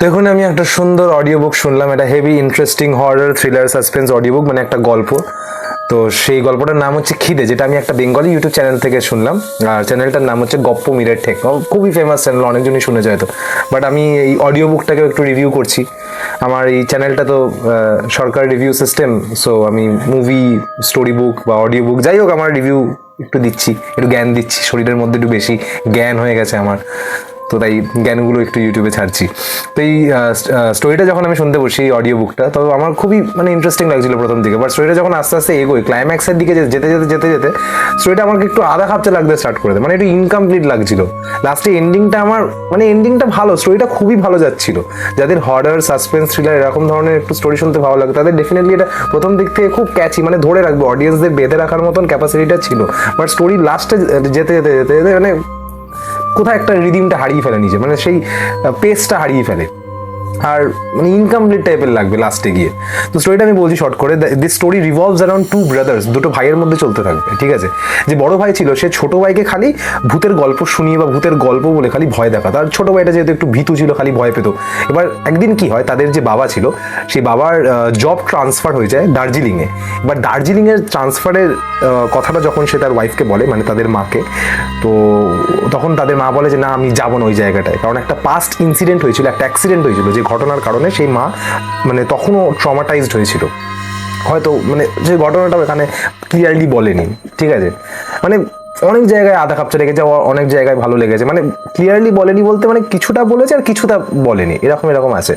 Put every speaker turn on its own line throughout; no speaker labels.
দেখুন আমি একটা সুন্দর অডিও বুক শুনলাম, এটা heavy interesting horror thriller suspense audio book, মানে একটা গল্প। তো সেই গল্পটার নাম হচ্ছে খিদে, যেটা আমি একটা বেঙ্গলি ইউটিউব চ্যানেল থেকে শুনলাম। আর চ্যানেলটার নাম হচ্ছে গপ্প মিরের ঠেক, খুবই ফেমাস চ্যানেল, অনেকজনই শুনেছে হয়তো। বাট আমি এই অডিও বুকটাকে একটু রিভিউ করছি। আমার এই চ্যানেলটা তো সরকার রিভিউ সিস্টেম, সো আমি মুভি, স্টোরি বুক বা অডিও বুক যাই হোক আমার রিভিউ একটু দিচ্ছি, একটু জ্ঞান দিচ্ছি। শরীরের মধ্যে একটু বেশি জ্ঞান হয়ে গেছে আমার, তো তাই জ্ঞানগুলো একটু ইউটিউবে ছাড়ছি। তো এই স্টোরিটা যখন আমি শুনতে বসি এই অডিও বুকটা, তো আমার খুবই মানে ইন্টারেস্টিং লাগছিল প্রথম দিকে। বাট স্টোরিটা যখন আস্তে আস্তে এগোয় ক্লাইম্যাক্সের দিকে যেতে যেতে যেতে যেতে স্টোরিটা আমাকে একটু আধা খাপতে লাগতে স্টার্ট করে দেয়, মানে একটু ইনকমপ্লিট লাগছিল। লাস্টে এন্ডিংটা আমার মানে এন্ডিংটা ভালো, স্টোরিটা খুবই ভালো যাচ্ছিল। যাদের হরর সাসপেন্স থ্রিলার এরকম ধরনের একটু স্টোরি শুনতে ভালো লাগে তাদের ডেফিনেটলি এটা প্রথম দিক থেকে খুব ক্যাচি, মানে ধরে রাখবে, অডিয়েন্সদের বেঁধে রাখার মতন ক্যাপাসিটিটা ছিল। বাট স্টোরি লাস্টে যেতে যেতে যেতে যেতে মানে কোথায় একটা রিদিমটা হারিয়ে ফেলে নিজে, মানে সেই পেসটা হারিয়ে ফেলে, আর মানে ইনকমপ্লিট টাইপের লাগবে লাস্টে গিয়ে। তো স্টোরিটা আমি বলছি শর্ট করে, this story revolves around two brothers, দুটো ভাইয়ের মধ্যে চলতে থাকবে, ঠিক আছে। যে বড় ভাই ছিল সে ছোট ভাইকে খালি ভূতের গল্প শুনিয়ে বা ভূতের গল্প বলে খালি ভয় দেখাতো, আর ছোট ভাইটা যেহেতু একটু ভীতু ছিল খালি ভয় পেত। এবার একদিন কি হয়, তাদের যে বাবা ছিল সেই বাবার জব ট্রান্সফার হয়ে যায় দার্জিলিংয়ে। এবার দার্জিলিংয়ের ট্রান্সফারের কথাটা যখন সে তার ওয়াইফকে বলে, মানে তাদের মাকে, তো তখন তাদের মা বলে যে না আমি যাবো না ওই জায়গাটায়, কারণ একটা পাস্ট ইনসিডেন্ট হয়েছিল, একটা অ্যাক্সিডেন্ট হয়েছিল, যে ঘটনার কারণে সেই মা মানে তখনও ট্রমাটাইজড হয়েছিল হয়তো, মানে যে ঘটনাটাও এখানে ক্লিয়ারলি বলেনি, ঠিক আছে। মানে অনেক জায়গায় আধা কাপচা লেগেছে, অনেক জায়গায় ভালো লেগেছে, মানে ক্লিয়ারলি বলেনি বলতে মানে কিছুটা বলেছে আর কিছুটা বলেনি, এরকম এরকম আছে।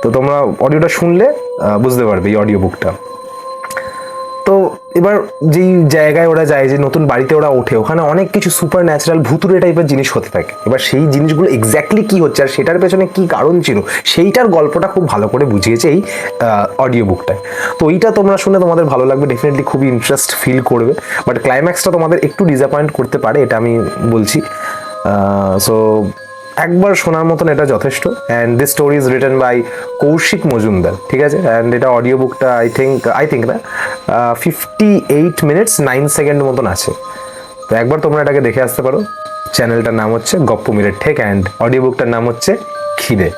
তো তোমরা অডিওটা শুনলে বুঝতে পারবে এই অডিও বুকটা। তো এবার যেই জায়গায় ওরা যায়, যে নতুন বাড়িতে ওরা ওঠে, ওখানে অনেক কিছু সুপার ন্যাচারাল ভুতুরে টাইপের জিনিস হতে থাকে। এবার সেই জিনিসগুলো এক্স্যাক্টলি কি হচ্ছে আর সেটার পেছনে কি কারণ ছিল সেইটার গল্পটা খুব ভালো করে বুঝিয়েছে এই অডিও বুকটায়। তো এইটা তোমরা শুনে তোমাদের ভালো লাগবে, ডেফিনেটলি খুবই ইন্টারেস্ট ফিল করবে। বাট ক্লাইম্যাক্সটা তোমাদের একটু ডিসঅ্যাপয়েন্ট করতে পারে, এটা আমি বলছি। সো একবার শোনার মতন এটা যথেষ্ট। And this story is written by Kaushik Majumdar, ঠিক আছে। অ্যান্ড এটা অডিও বুকটা আই থিঙ্ক না 58 minutes 9 seconds মতন আছে। তো একবার তোমরা এটাকে দেখে আসতে পারো। চ্যানেলটার নাম হচ্ছে গপ্প মিরের ঠেক অ্যান্ড অডিও বুকটার নাম হচ্ছে খিদে।